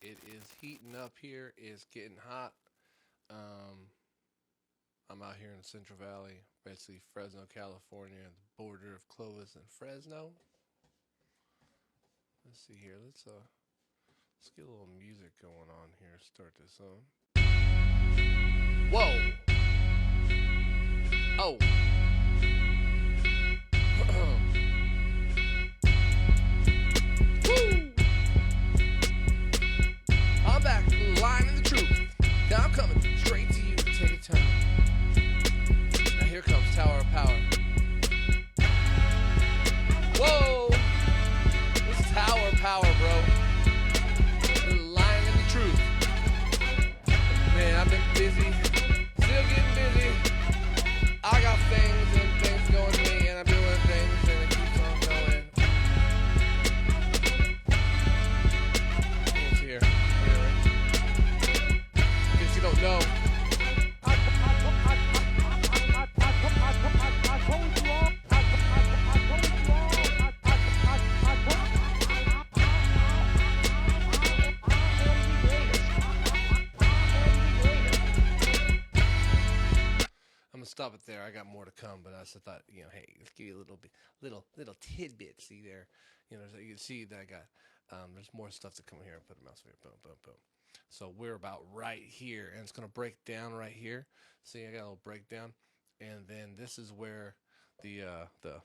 It is heating up here. It's getting hot. I'm out here in the Central Valley, basically Fresno, California, the border of Clovis and Fresno. Let's see here. Let's get a little music going on here. Start this on. Whoa! Oh! Woo! I'm back, lying in the truth. Now I'm coming straight to you. Take a turn. Now here comes Tower of Power. Whoa! This is Tower of Power, bro. Lying in the truth. Man, I've been busy. Still getting busy. I got things and things going to me, and I'm doing things, and it keeps on going. It's here. In case you don't know. Stop it there. I got more to come, but I just thought, hey, let's give you a little tidbit. See there, so you can see that I got. There's more stuff to come here. Put a mouse here. Boom, boom, boom. So we're about right here, and it's gonna break down right here. See, I got a little breakdown, and then this is where the.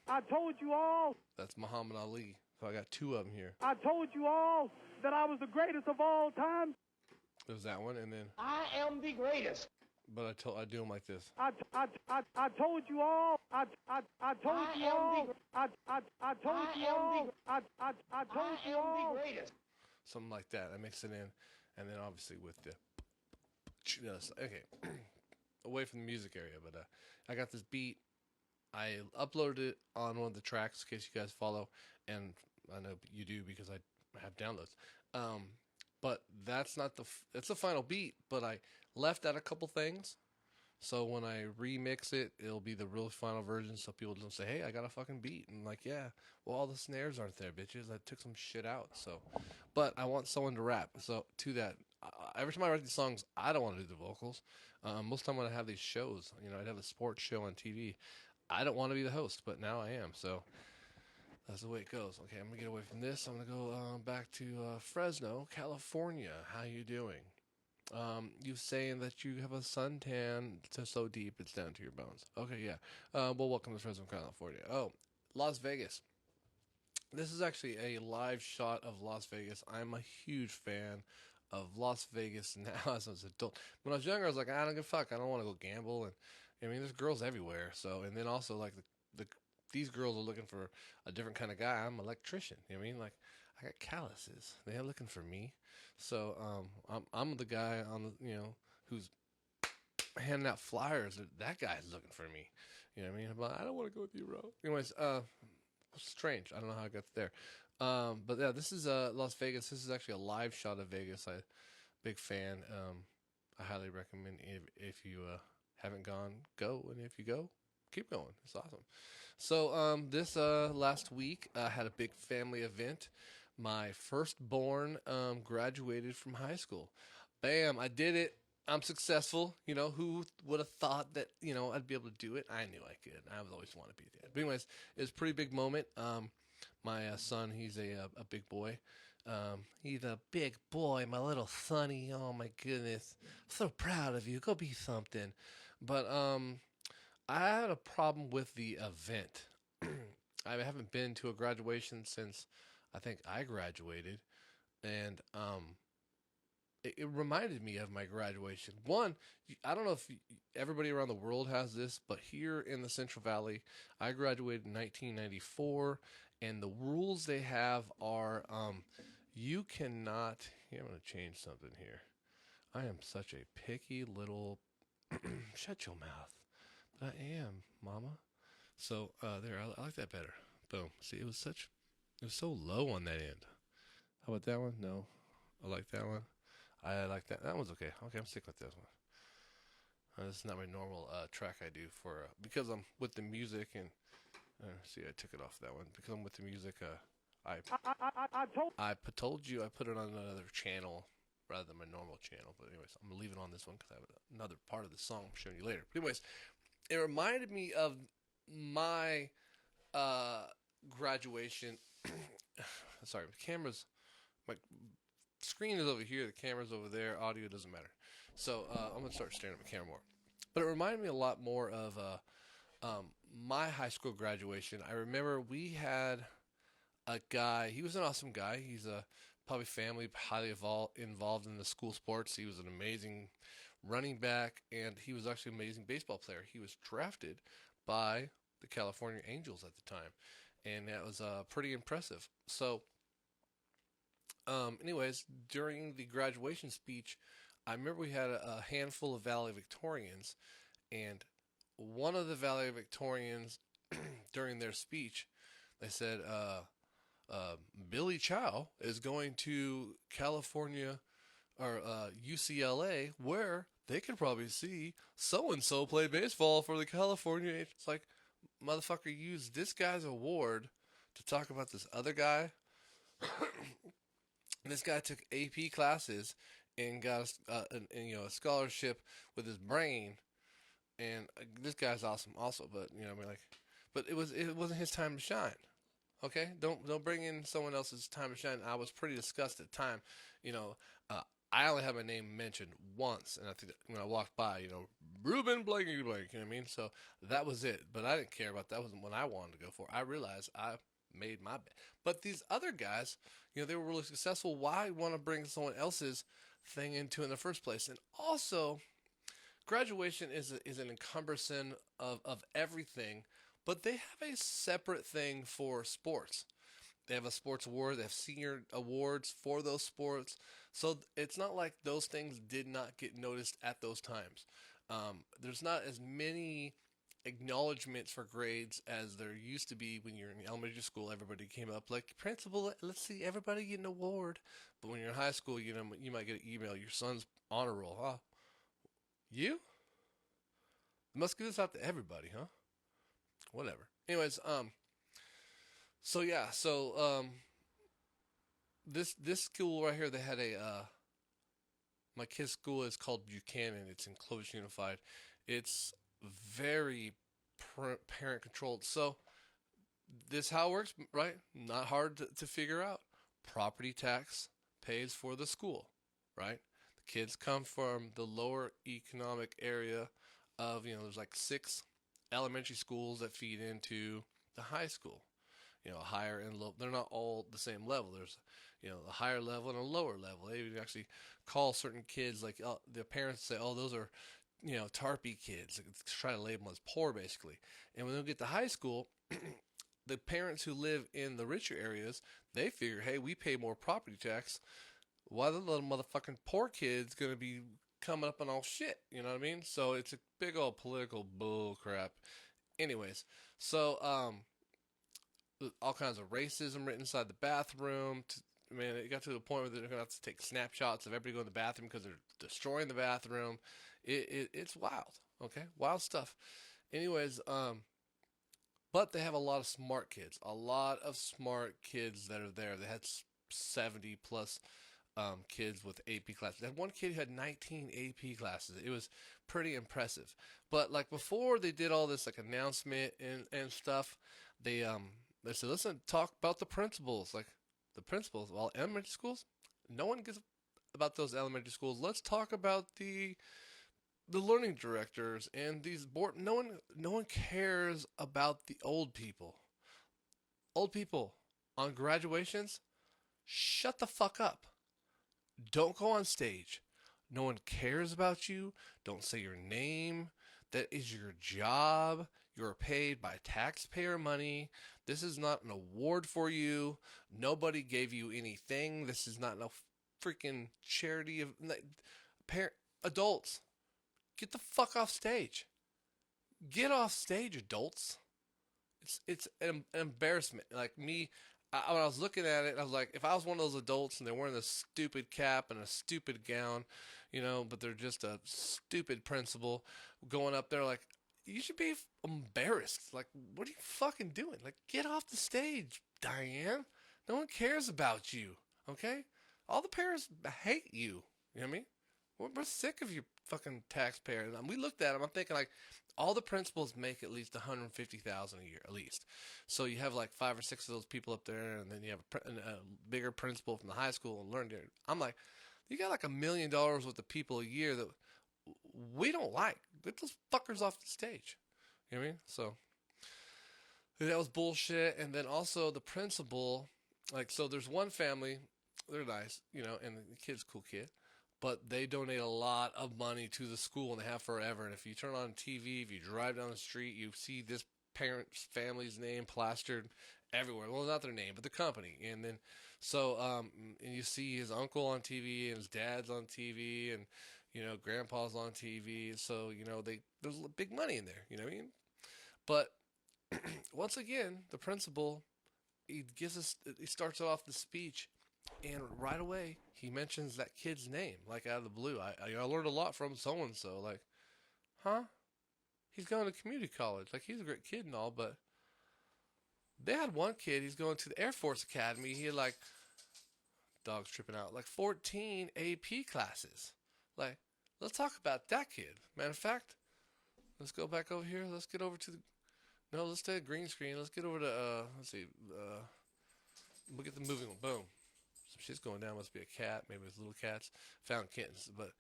I told you all. That's Muhammad Ali. So I got two of them here. I told you all that I was the greatest of all time. There's that one, and then. I am the greatest. But I do them like this. I told you all. I told you all. I told you all. I told you all. The greatest. Something like that. I mix it in, and then obviously with the. Okay, away from the music area, but I got this beat. I uploaded it on one of the tracks in case you guys follow, and I know you do because I have downloads. But that's not it's the final beat, but I left out a couple things. So when I remix it, it'll be the real final version. So people don't say, hey, I got a fucking beat. And like, yeah, well, all the snares aren't there, bitches. I took some shit out. So, but I want someone to rap. So to that, every time I write these songs, I don't want to do the vocals. Most of the time when I have these shows, I'd have a sports show on TV. I don't want to be the host, but now I am. So that's the way it goes. Okay, I'm going to get away from this. I'm going to go back to Fresno, California. How you doing? You saying that you have a suntan so deep it's down to your bones. Okay, yeah. Well, welcome to Fresno, California. Oh, Las Vegas. This is actually a live shot of Las Vegas. I'm a huge fan of Las Vegas now as an adult. When I was younger, I was like, I don't give a fuck. I don't want to go gamble. And there's girls everywhere. So, and then also like these girls are looking for a different kind of guy. I'm an electrician. Like I got calluses. They're looking for me. So I'm the guy on the who's handing out flyers. That guy's looking for me. But I don't want to go with you, bro. Anyways, strange. I don't know how I got there. But yeah, this is Las Vegas. This is actually a live shot of Vegas. Big fan. I highly recommend if you haven't gone, go, and if you go, keep going. It's awesome. So this last week I had a big family event. My firstborn graduated from high school. Bam, I did it. I'm successful. Who would have thought that, I'd be able to do it? I knew I could. I was always want to be there. But anyways, it was a pretty big moment. My son, he's a big boy. He's a big boy, my little sonny. Oh, my goodness. I'm so proud of you. Go be something. But I had a problem with the event. I haven't been to a graduation since I think I graduated, and it reminded me of my graduation. One, I don't know if everybody around the world has this, but here in the Central Valley, I graduated in 1994, and the rules they have are you cannot. Here, I'm going to change something here. I am such a picky little. Shut your mouth. But I am, Mama. So there, I like that better. Boom. See, it was so low on that end. How about that one? No, I like that one. I like that. That one's okay. Okay, I'm sticking with this one. This is not my normal track I do for because I'm with the music and see, I took it off that one because I'm with the music. I told you I put it on another channel rather than my normal channel. But anyways, I'm gonna leave it on this one because I have another part of the song I'm showing you later. But anyways, it reminded me of my graduation. Sorry, my screen is over here, the camera's over there, audio doesn't matter. So I'm gonna start staring at my camera more. But it reminded me a lot more of my high school graduation. I remember we had a guy. He was an awesome guy. He's probably family, highly involved in the school sports. He was an amazing running back, and he was actually an amazing baseball player. He was drafted by the California Angels at the time, and that was pretty impressive. So, anyways, during the graduation speech, I remember we had a handful of valedictorians, and one of the valedictorians during their speech, they said, Billy Chow is going to California or UCLA, where they could probably see so-and-so play baseball for the California. It's like, motherfucker, use this guy's award to talk about this other guy. This guy took AP classes and got a scholarship with his brain, and this guy's awesome also. But but it wasn't his time to shine. Okay, don't bring in someone else's time to shine. I was pretty disgusted at the time. I only had my name mentioned once, and I think that when I walked by, Reuben blanky blank, you know what I mean? So that was it. But I didn't care about that. Wasn't what I wanted to go for. I realized I made my bet. But these other guys, they were really successful. Why want to bring someone else's thing into it in the first place? And also, graduation is an encumbrance of everything, but they have a separate thing for sports. They have a sports award. They have senior awards for those sports. So it's not like those things did not get noticed at those times. There's not as many acknowledgments for grades as there used to be when you're in elementary school. Everybody came up like, principal, let's see everybody get an award. But when you're in high school, you might get an email, your son's honor roll. Huh? You? Must give this out to everybody, huh? Whatever. Anyways, this school right here, they had my kid's school is called Buchanan. It's in Clovis Unified. It's very parent controlled. So this how it works, right? Not hard to figure out. Property tax pays for the school, right? The kids come from the lower economic area of, there's like 6 elementary schools that feed into the high school. Higher and low. They're not all the same level. There's, a higher level and a lower level. They would actually call certain kids, like, their parents say, oh, those are, tarpy kids. Try to label them as poor, basically. And when they get to high school, the parents who live in the richer areas, they figure, hey, we pay more property tax. Why the little motherfucking poor kid's going to be coming up on all shit? You know what I mean? So it's a big old political bull crap. Anyways, so, all kinds of racism written inside the bathroom. It got to the point where they're going to have to take snapshots of everybody going to the bathroom because they're destroying the bathroom. It's wild, okay? Wild stuff. Anyways, but they have a lot of smart kids. A lot of smart kids that are there. They had 70 plus kids with AP classes. They had one kid who had 19 AP classes. It was pretty impressive. But like before they did all this like announcement and stuff, they said, listen, talk about the principals. Like, the principals, well, elementary schools, no one gives about those elementary schools. Let's talk about the learning directors and these board. No one cares about the old people. Old people on graduations, shut the fuck up. Don't go on stage. No one cares about you. Don't say your name. That is your job. You're paid by taxpayer money. This is not an award for you. Nobody gave you anything. This is not no freaking charity of adults. Get the fuck off stage. Get off stage, adults. It's an embarrassment. Like me, when I was looking at it, I was like, if I was one of those adults and they're wearing a stupid cap and a stupid gown, but they're just a stupid principal going up there, like, you should be embarrassed. Like, what are you fucking doing? Like, get off the stage, Diane. No one cares about you, okay? All the parents hate you. You know what I mean? We're sick of you fucking taxpayers. And we looked at them. I'm thinking like, all the principals make at least $150,000 a year, at least. So you have like 5 or 6 of those people up there, and then you have a bigger principal from the high school and learn there. I'm like, you got like $1 million worth of people a year that we don't like. Get those fuckers off the stage. You know what I mean? So that was bullshit. And then also the principal, like, so there's one family, they're nice, you know, and the kid's a cool kid, but they donate a lot of money to the school, and they have forever. And if you turn on TV, if you drive down the street, you see this parent's family's name plastered everywhere. Well, not their name, but the company. And then, so, and you see his uncle on TV, and his dad's on TV, and, you know, grandpa's on TV. So, you know, there's big money in there, you know what I mean? But once again, the principal, he starts off the speech, and right away he mentions that kid's name, like out of the blue. I learned a lot from so and so. Like, huh? He's going to community college. Like, he's a great kid and all, but they had one kid. He's going to the Air Force Academy. He had like, dog's tripping out, like 14 AP classes. Like, let's talk about that kid. Matter of fact, let's go back over here. Let's get over to the. No, let's stay at green screen. Let's get over to, let's see, we'll get the moving one. Boom. Some shit's going down. Must be a cat. Maybe it's little cats. Found kittens. But,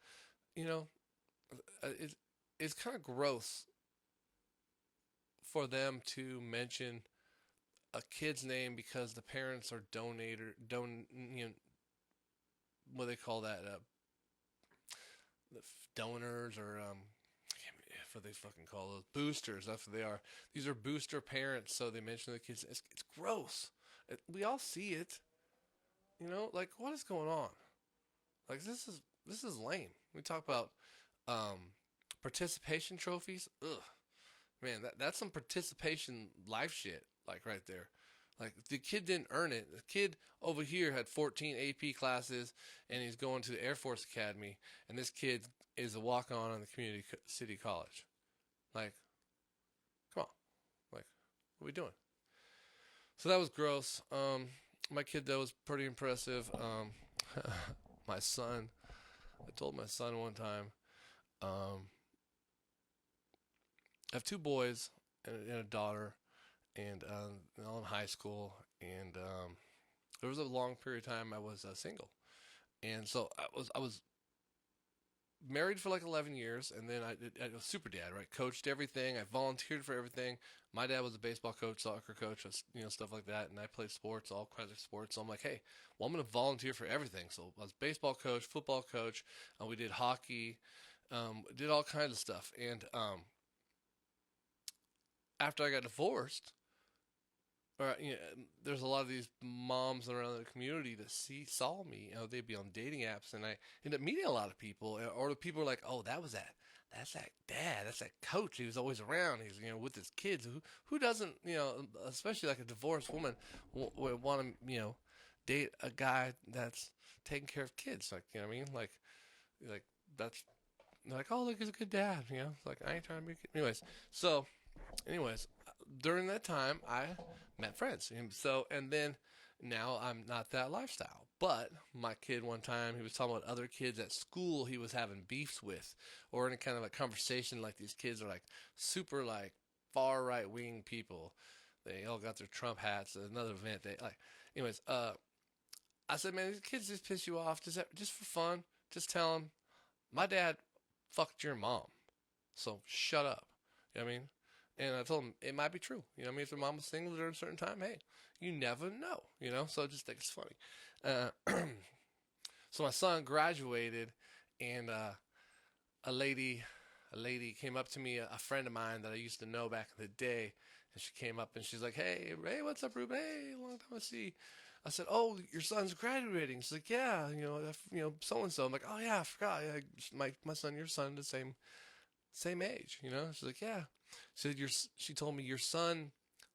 you know, it's kind of gross for them to mention a kid's name because the parents are you know, what do they call that? Donors or, what they fucking call those boosters. That's what they are. These are booster parents, so they mention the kids. It's gross. We all see it. You know, like, what is going on? Like, this is lame. We talk about participation trophies. Ugh, man, that's some participation life shit. Like, right there. Like, the kid didn't earn it. The kid over here had 14 AP classes, and he's going to the Air Force Academy, and this kid is a walk-on on the community city college. Like, come on. Like, what are we doing? So that was gross. My kid, though, was pretty impressive. My son, I told my son one time, I have 2 boys and a daughter, and all in high school, and there was a long period of time I was single, and so I was married for like 11 years, and then I was super dad, right? Coached everything. I volunteered for everything. My dad was a baseball coach, soccer coach, you know, stuff like that, and I played sports, all kinds of sports. So I'm like, hey, well, I'm going to volunteer for everything. So I was baseball coach, football coach. We did hockey, did all kinds of stuff. And after I got divorced, you know, there's a lot of these moms around the community that saw me. You know, they'd be on dating apps, and I ended up meeting a lot of people. Or the people are like, "Oh, that's that dad, that's that coach. He was always around. He's, you know, with his kids. Who doesn't, you know, especially like a divorced woman, would want to, you know, date a guy that's taking care of kids. Like, you know what I mean? Like that's like, oh, look, he's a good dad. You know, it's like, I ain't trying to be. Anyways, during that time, I met friends. And so, and then now I'm not that lifestyle. But my kid one time, he was talking about other kids at school he was having beefs with, or in a kind of a conversation, like these kids are like super like far right wing people. They all got their Trump hats. At another event, anyways, I said, man, these kids just piss you off. Just for fun, just tell them, my dad fucked your mom. So shut up. You know what I mean? And I told him it might be true. You know what I mean? If their mom was single during a certain time, hey, you never know. You know? So I just think it's funny. So my son graduated, and a lady came up to me, a friend of mine that I used to know back in the day, and she came up and she's like, hey, what's up, Reuben? Hey, long time no see. I said, oh, your son's graduating. She's like, yeah, so and so. I'm like, oh yeah, I forgot. My son, your son, the same age. You know? She's like, yeah. She told me your son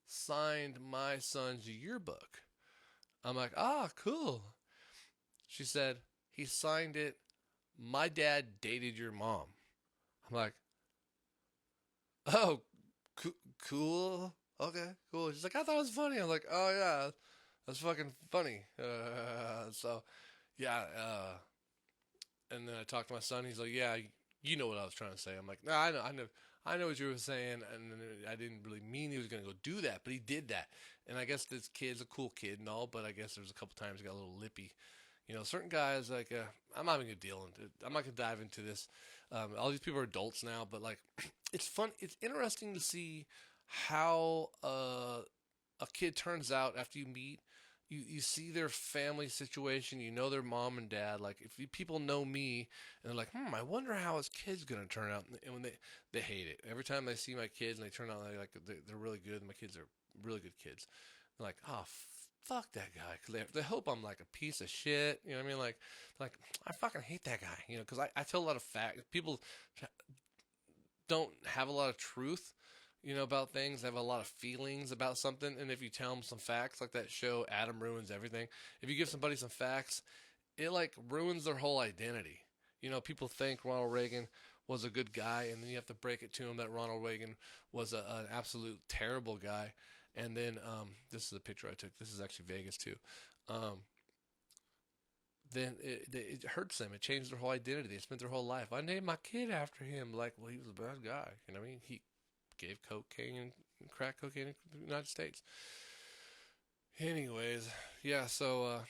signed my son's yearbook. I'm like, cool. She said, he signed it. My dad dated your mom. I'm like, oh, cool. Okay, cool. She's like, I thought it was funny. I'm like, oh yeah, that's fucking funny. So, yeah. And then I talked to my son. He's like, yeah, you know what I was trying to say. I'm like, no, I know what you were saying. And then I didn't really mean he was going to go do that, but he did that. And I guess this kid's a cool kid and all, but I guess there's a couple times he got a little lippy. You know, certain guys, like, I'm not even going to deal into it. I'm not going to dive into this. All these people are adults now, but, like, it's fun. It's interesting to see how a kid turns out after you meet. You see their family situation. You know their mom and dad. Like, if people know me, and they're like, I wonder how his kid's going to turn out. And when they hate it. Every time they see my kids and they turn out like they're really good, and my kids are really good kids, they're like, oh, fuck that guy. Because they hope I'm like a piece of shit. You know what I mean? Like I fucking hate that guy. You know, because I tell a lot of facts. People don't have a lot of truth, you know, about things. They have a lot of feelings about something. And if you tell them some facts, like that show, Adam Ruins Everything. If you give somebody some facts, it like ruins their whole identity. You know, people think Ronald Reagan was a good guy, and then you have to break it to them that Ronald Reagan was an absolute terrible guy. And then, this is a picture I took. This is actually Vegas too. Then it hurts them. It changed their whole identity. They spent their whole life. I named my kid after him. Like, well, he was a bad guy. You know what I mean? He gave cocaine and crack cocaine in the United States. Anyways, yeah, so,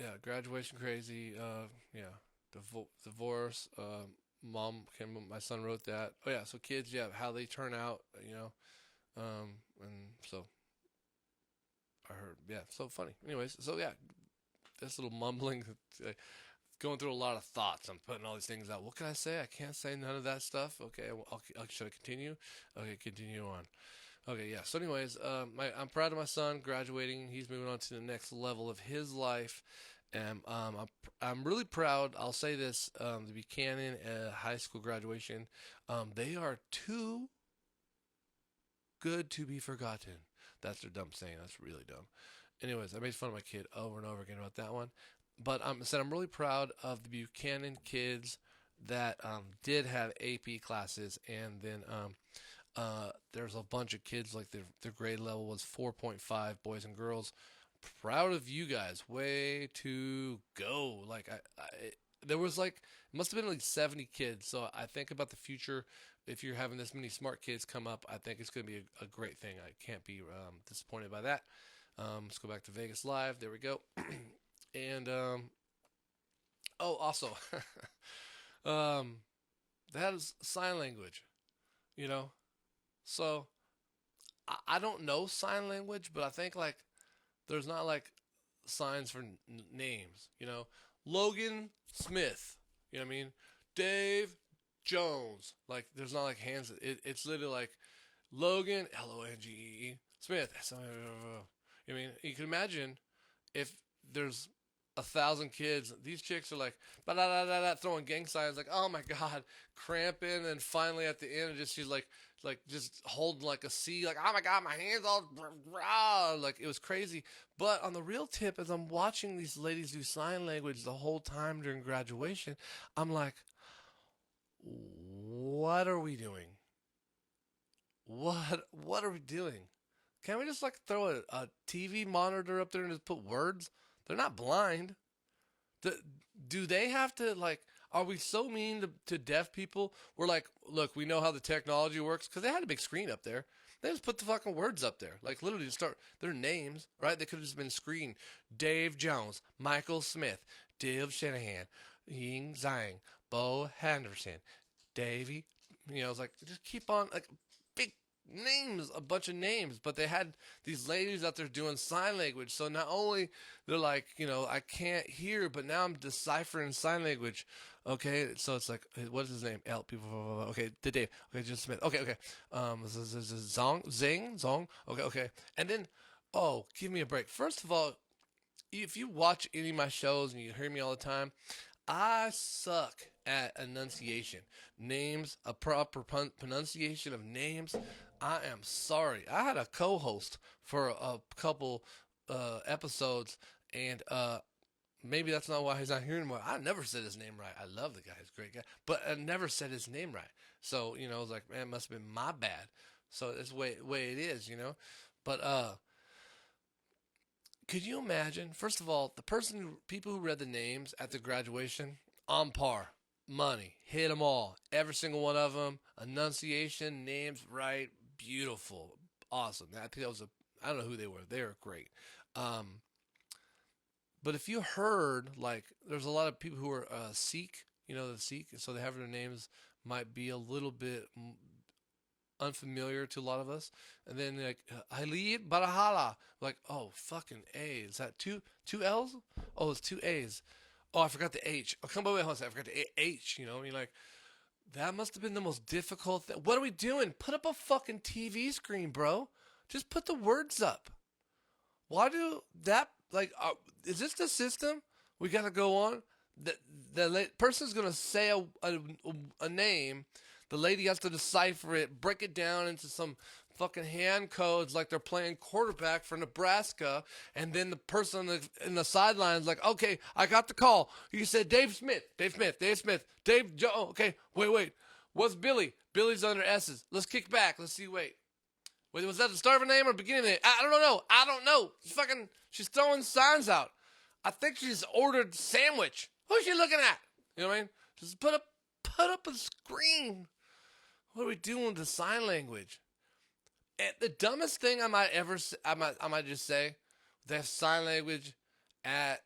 yeah, graduation crazy, divorce, my son wrote that. Oh, yeah, so kids, yeah, how they turn out, you know, and so, I heard, yeah, so funny. Anyways, so, yeah, this little mumbling, going through a lot of thoughts. I'm putting all these things out. What can I say? I can't say none of that stuff. Okay, should I continue? Okay, continue on. Okay, yeah. So, anyways, I'm proud of my son graduating. He's moving on to the next level of his life, and I'm really proud. I'll say this: the Buchanan high school graduation, they are too good to be forgotten. That's their dumb saying. That's really dumb. Anyways, I made fun of my kid over and over again about that one. But I'm really proud of the Buchanan kids that did have AP classes, and then there's a bunch of kids, like their grade level was 4.5, boys and girls. Proud of you guys. Way to go. Like, there was like, it must have been like 70 kids. So I think about the future. If you're having this many smart kids come up, I think it's going to be a great thing. I can't be disappointed by that. Let's go back to Vegas Live. There we go. And, also, that is sign language, you know? So, I don't know sign language, but I think, like, there's not, like, signs for names, you know? Logan Smith, you know what I mean? Dave Jones. Like, there's not, like, hands. It's literally, like, Logan, L-O-N-G-E, Smith, S-O-N-G-E. You know what I mean? You can imagine if there's 1,000 kids, these chicks are like, ba-da-da-da-da, throwing gang signs, like, oh my God, cramping, and finally at the end, she's like just holding like a C, like, oh my God, my hands all, like, it was crazy. But on the real tip, as I'm watching these ladies do sign language the whole time during graduation, I'm like, what are we doing? What are we doing? Can't we just like throw a TV monitor up there and just put words? They're not blind. Do they have to, like, are we so mean to deaf people? We're like, look, we know how the technology works, because they had a big screen up there. They just put the fucking words up there. Like, literally start their names, right? They could have just been screened. Dave Jones, Michael Smith, Dave Shanahan, Ying Zhang, Bo Henderson, Davey. You know, it's like, just keep on, like, big names, a bunch of names, but they had these ladies out there doing sign language. So not only they're like, you know, I can't hear, but now I'm deciphering sign language. Okay, so it's like, what is his name? People. Okay, the Dave. Okay, just Smith. Okay. Zong. Okay. And then, oh, give me a break. First of all, if you watch any of my shows and you hear me all the time, I suck at enunciation. Names, a proper pronunciation of names. I am sorry. I had a co-host for a couple episodes, and maybe that's not why he's not here anymore. I never said his name right. I love the guy. He's a great guy. But I never said his name right. So, you know, I was like, man, it must have been my bad. So it's the way it is, you know. But, Could you imagine? First of all, people who read the names at the graduation, on par, money, hit them all, every single one of them, enunciation, names right, beautiful, awesome. I think that was I don't know who they were. They were great. Um, but if you heard, like, there's a lot of people who are Sikh, the Sikh, so they have their names might be a little bit unfamiliar to a lot of us. And then like Halid Barahala, like, oh fucking A. Is that two L's? Oh, it's two A's. Oh, I forgot the H. Oh, come on, wait, hold on. I forgot the H. I mean, like, that must have been the most difficult thing. What are we doing? Put up a fucking TV screen, bro. Just put the words up. Why do that? Like, is this the system we gotta go on? The person's gonna say a name. The lady has to decipher it, break it down into some fucking hand codes like they're playing quarterback for Nebraska, and then the person in the sidelines like, okay, I got the call. You said Dave Smith, Dave Joe. Okay, wait. What's Billy? Billy's under S's. Let's kick back. Let's see. Wait, was that the start of a name or beginning of a name? I don't know. She's throwing signs out. I think she's ordered sandwich. Who's she looking at? You know what I mean? Just put up a screen. What are we doing with the sign language? And the dumbest thing I might just say, they have sign language at,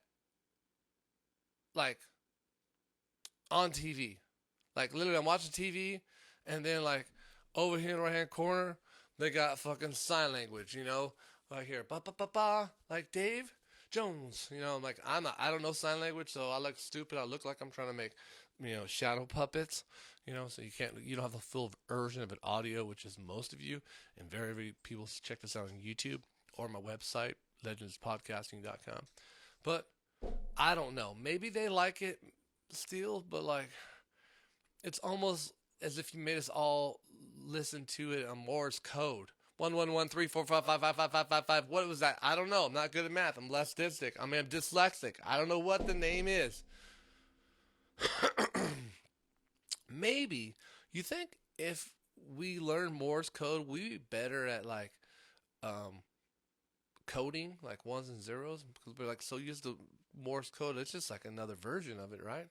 like, on TV. Like, literally, I'm watching TV, and then, like, over here in the right-hand corner, they got fucking sign language, Like here, ba-ba-ba-ba, like Dave Jones, I'm like, I don't know sign language, so I look stupid. I look like I'm trying to make, shadow puppets. So you don't have the full version of an audio, which is most of you, and very, very people check this out on YouTube or my website, legendspodcasting.com. But I don't know. Maybe they like it still, but like, it's almost as if you made us all listen to it on Morse code. 11134555555. What was that? I don't know. I'm not good at math. I'm dyslexic. I'm dyslexic. I don't know what the name is. Maybe you think if we learn Morse code, we'd be better at like coding, like ones and zeros, because we're like so used to Morse code. It's just like another version of it, right?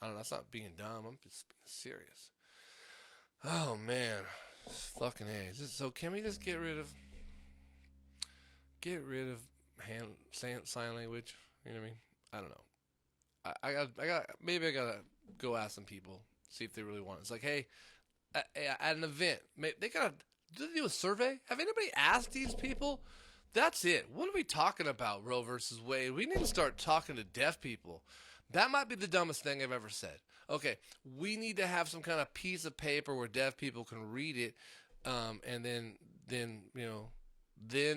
I don't know. That's not being dumb. I'm just being serious. Oh man, fucking A. So can we just get rid of sign language? You know what I mean? I don't know. I gotta go ask some people. See if they really want it. It's like, hey, at an event, they gotta do a survey. Have anybody asked these people? That's it. What are we talking about, Roe versus Wade? We need to start talking to deaf people. That might be the dumbest thing I've ever said. Okay, we need to have some kind of piece of paper where deaf people can read it, and then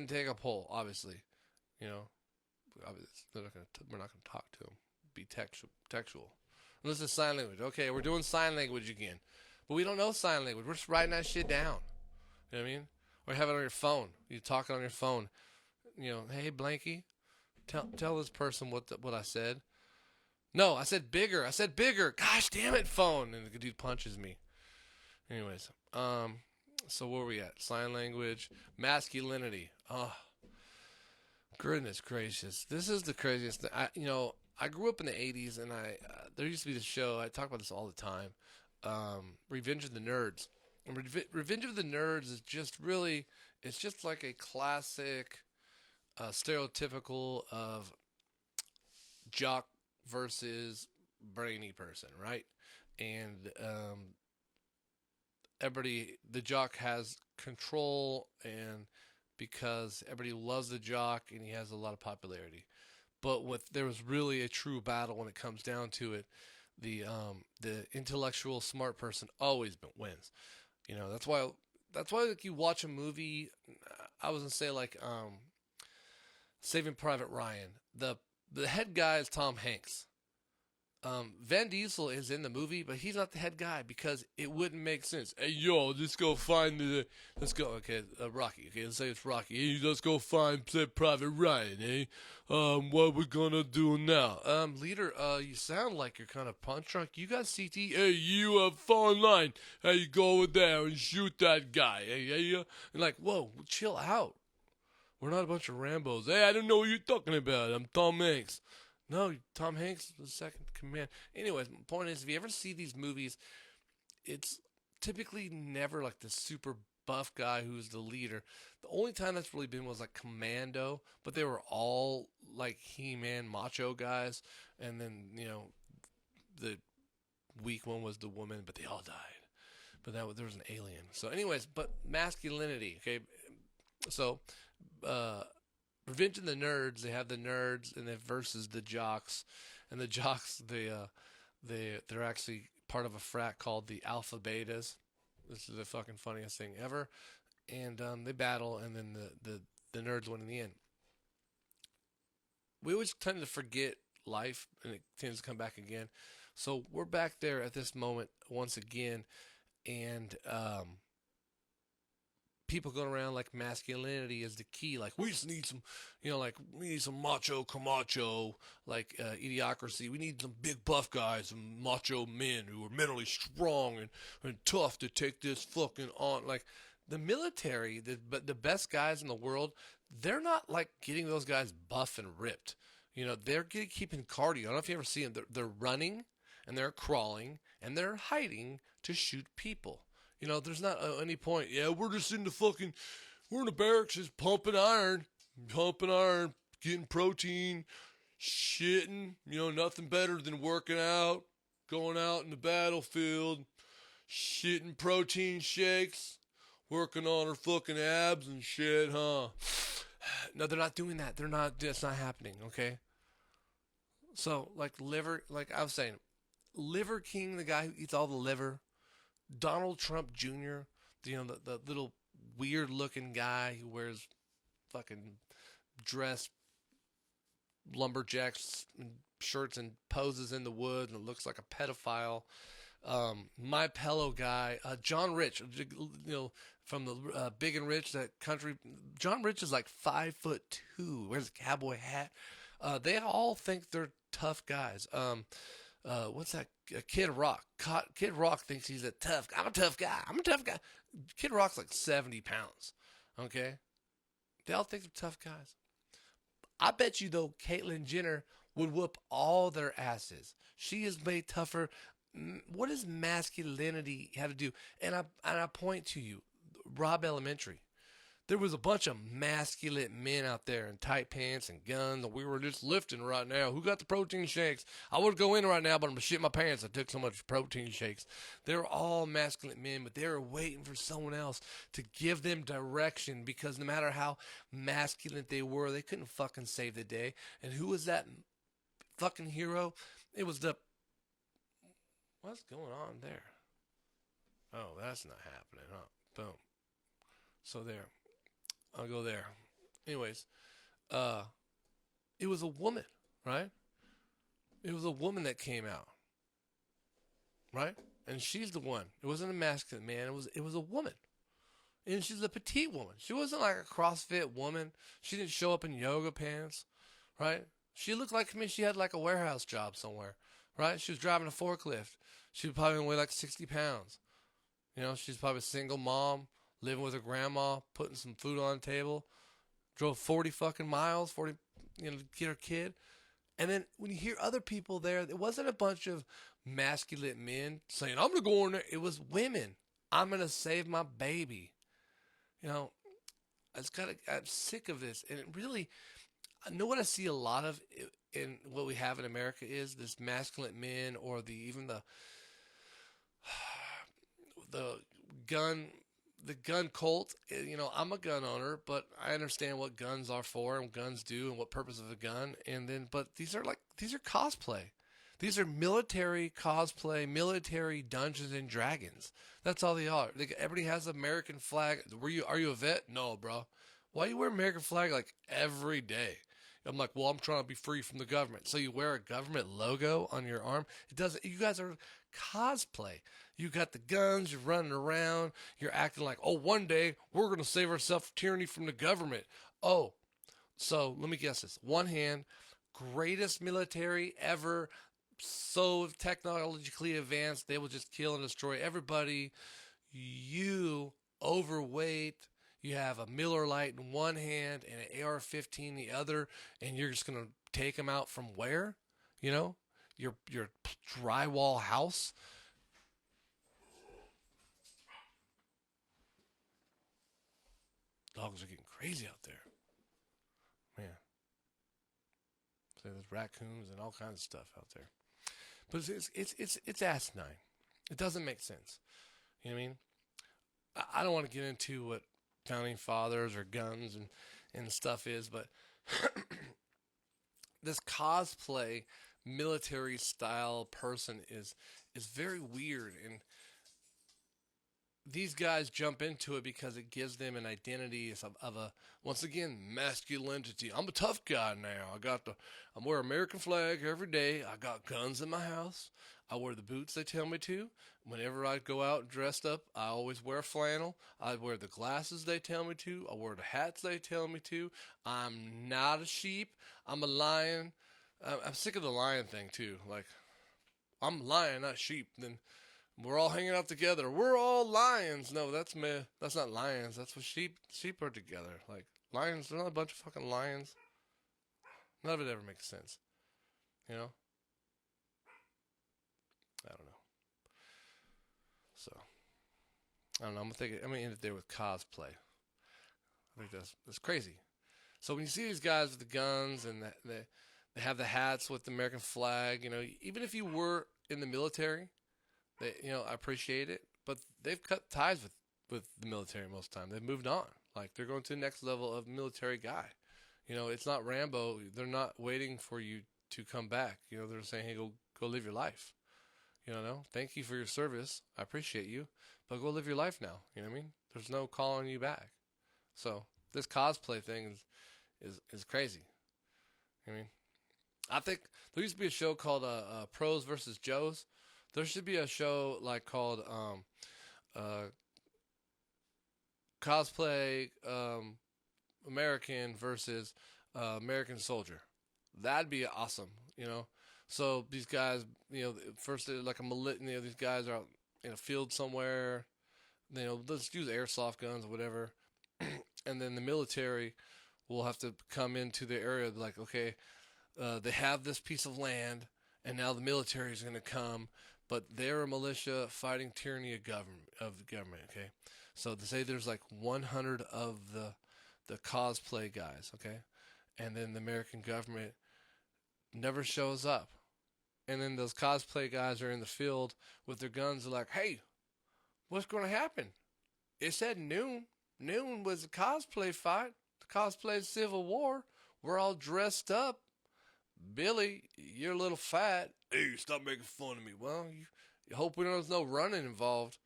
take a poll. Obviously, we're not gonna talk to them. Be textual. This is sign language. Okay, we're doing sign language again. But we don't know sign language. We're just writing that shit down. You know what I mean? Or have it on your phone. You're talking on your phone. Hey, Blanky, tell this person what I said. No, I said bigger. Gosh damn it, phone. And the dude punches me. Anyways, so where are we at? Sign language. Masculinity. Oh, goodness gracious. This is the craziest thing. I grew up in the 80s, and there used to be this show, I talk about this all the time, Revenge of the Nerds. And Revenge of the Nerds is just really, it's just like a classic, stereotypical of jock versus brainy person, right? And the jock has control, and because everybody loves the jock, and he has a lot of popularity. But there was really a true battle when it comes down to it. The intellectual smart person always wins. That's why like you watch a movie. I was gonna say like Saving Private Ryan. The head guy is Tom Hanks. Van Diesel is in the movie, but he's not the head guy because it wouldn't make sense. Hey, yo, let's go find let's go, okay, Rocky, okay, let's say it's Rocky. Hey, let's go find Private Ryan, eh? What we gonna do now? Leader, you sound like you're kind of punch drunk. You got CT? Hey, you, fall in line. Hey, you go over there and shoot that guy. Hey, and like, whoa, chill out. We're not a bunch of Rambos. Hey, I don't know what you're talking about. I'm Tom Hanks. No, Tom Hanks was second in command. Anyways, my point is, if you ever see these movies, it's typically never like the super buff guy who's the leader. The only time that's really been was like Commando, but they were all like He-Man macho guys. And then, the weak one was the woman, but they all died. But there was an alien. So anyways, but masculinity, okay? So, Revenge of the Nerds, they have the nerds and then versus the jocks. And the jocks, they're actually part of a frat called the Alpha Betas. This is the fucking funniest thing ever. And they battle, and then the nerds win in the end. We always tend to forget life, and it tends to come back again. So we're back there at this moment once again, and people going around like masculinity is the key. Like, we just need some, we need some macho camacho, like idiocracy. We need some big buff guys, some macho men who are mentally strong and tough to take this fucking on. Like, the military, the best guys in the world, they're not like getting those guys buff and ripped. They're keeping cardio. I don't know if you ever see them. They're running and they're crawling and they're hiding to shoot people. There's not any point. Yeah, we're just in the barracks just pumping iron, getting protein, shitting. Nothing better than working out, going out in the battlefield, shitting protein shakes, working on her fucking abs and shit, huh? No, they're not doing that. That's not happening, okay? So, like I was saying, Liver King, the guy who eats all the liver, Donald Trump Jr., the little weird-looking guy who wears fucking dress lumberjacks shirts and poses in the woods and looks like a pedophile. My Pillow guy, John Rich, from the Big and Rich, that country. John Rich is like 5'2", wears a cowboy hat. They all think they're tough guys. What's that? Kid Rock. Kid Rock thinks he's a tough guy. I'm a tough guy. Kid Rock's like 70 pounds. Okay? They all think they're tough guys. I bet you, though, Caitlyn Jenner would whoop all their asses. She is made tougher. What does masculinity have to do? And I point to you, Rob Elementary. There was a bunch of masculine men out there in tight pants and guns, and we were just lifting right now. Who got the protein shakes? I would go in right now, but I'm going to shit my pants. I took so much protein shakes. They were all masculine men, but they were waiting for someone else to give them direction, because no matter how masculine they were, they couldn't fucking save the day. And who was that fucking hero? It was what's going on there? Oh, that's not happening, huh? Boom. So there. I'll go there. Anyways, it was a woman, right? It was a woman that came out, right? And she's the one. It wasn't a masculine man. It was a woman. And she's a petite woman. She wasn't like a CrossFit woman. She didn't show up in yoga pants, right? She looked like, she had like a warehouse job somewhere, right? She was driving a forklift. She was probably weigh like 60 pounds. She's probably a single mom, living with her grandma, putting some food on the table, drove 40 fucking miles, to get her kid. And then when you hear other people there, it wasn't a bunch of masculine men saying, I'm going to go in there. It was women. I'm going to save my baby. I'm sick of this. And it really, I know what I see a lot of in what we have in America is this masculine men, or even the gun cult. I'm a gun owner, but I understand what guns are for and what guns do and what purpose of a gun. But these are cosplay. These are military cosplay, military Dungeons and Dragons. That's all they are. Everybody has an American flag. Are you a vet? No, bro. Why you wear American flag like every day? I'm like, well, I'm trying to be free from the government. So you wear a government logo on your arm? It doesn't. You guys are cosplay. You got the guns. You're running around. You're acting like, oh, one day we're going to save ourselves from tyranny from the government. Oh, so let me guess this. One hand, greatest military ever. So technologically advanced, they will just kill and destroy everybody. You overweight. you have a Miller Lite in one hand and an AR-15 in the other, and you're just gonna take them out from where? You know, your drywall house. Dogs are getting crazy out there, man. So there's raccoons and all kinds of stuff out there, but it's asinine. It doesn't make sense. You know what I mean? I don't want to get into what founding fathers or guns and stuff is, but this cosplay military style person is very weird, and these guys jump into it because it gives them an identity of a, once again, masculinity. I'm a tough guy now. I wear American flag every day. I got guns in my house. I wear the boots they tell me to. Whenever I go out dressed up, I always wear flannel. I wear the glasses they tell me to. I wear the hats they tell me to. I'm not a sheep. I'm a lion. I'm sick of the lion thing too. Like, I'm a lion, not sheep. Then we're all hanging out together. We're all lions. No, that's me. That's not lions. That's what sheep are together. Like, lions, they're not a bunch of fucking lions. None of it ever makes sense. You know? I don't know. So, I don't know. I'm gonna end it there with cosplay. I think that's crazy. So when you see these guys with the guns and they have the hats with the American flag, you know, even if you were in the military, I appreciate it, but they've cut ties with the military most of the time. They've moved on. Like, they're going to the next level of military guy. You know, it's not Rambo. They're not waiting for you to come back. You know, they're saying, hey, go live your life. You know, thank you for your service. I appreciate you, but go live your life now. You know what I mean? There's no calling you back. So this cosplay thing is crazy. I mean, I think there used to be a show called Pros versus Joes. There should be a show like called Cosplay American versus American Soldier. That'd be awesome, you know. So these guys, you know, first they're like these guys are out in a field somewhere. You know, let's use airsoft guns or whatever, and then the military will have to come into the area like, okay, they have this piece of land, and now the military is going to come. But they're a militia fighting tyranny of the government, okay? So to say there's like 100 of the cosplay guys, okay? And then the American government never shows up. And then those cosplay guys are in the field with their guns. They're like, hey, what's going to happen? It said noon. Noon was a cosplay fight. The cosplay Civil War. We're all dressed up. Billy, you're a little fat. Hey, stop making fun of me. Well, you hope there's no running involved.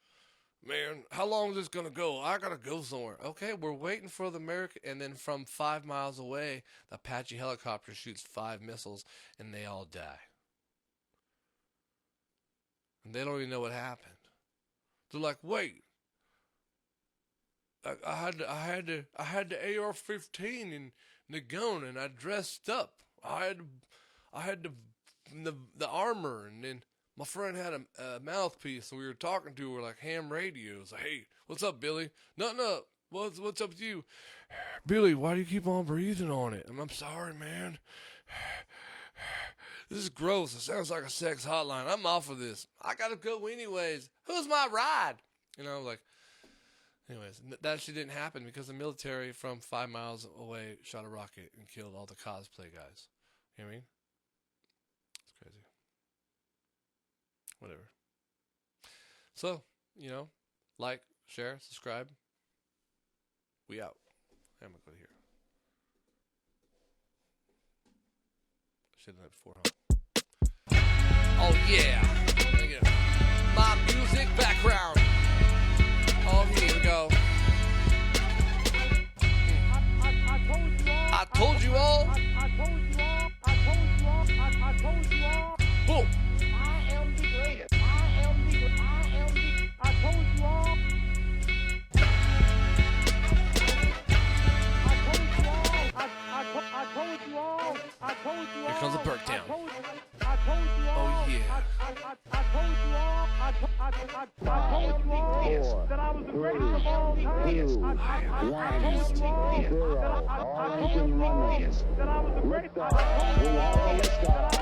Man, how long is this going to go? I got to go somewhere. Okay, we're waiting for the American. And then from 5 miles away, the Apache helicopter shoots 5 missiles, and they all die. And they don't even know what happened. They're like, wait. I had the AR-15 and the gun, and I dressed up. I had the armor, and then my friend had a mouthpiece, and we were talking to her like ham radios. Like, hey, what's up, Billy? Nothing up. What's up with you? Billy, why do you keep on breathing on it? I'm sorry, man. This is gross. It sounds like a sex hotline. I'm off of this. I gotta go anyways. Who's my ride? You know, like, anyways, that actually didn't happen because the military from 5 miles away shot a rocket and killed all the cosplay guys. You know what I mean? It's crazy. Whatever. So, you know, like, share, subscribe. We out. I'm gonna go here. Should have done it before, huh? Oh yeah. Let me get my music background. Oh, here we go. I told you all. Boom. I am the greatest. I told you all. Here comes a perk down. I told you all. Oh yeah. I told you all. I told you all that I was the greatest of all time. I am the greatest. That I was the greatest. Liftoff. We have a liftoff.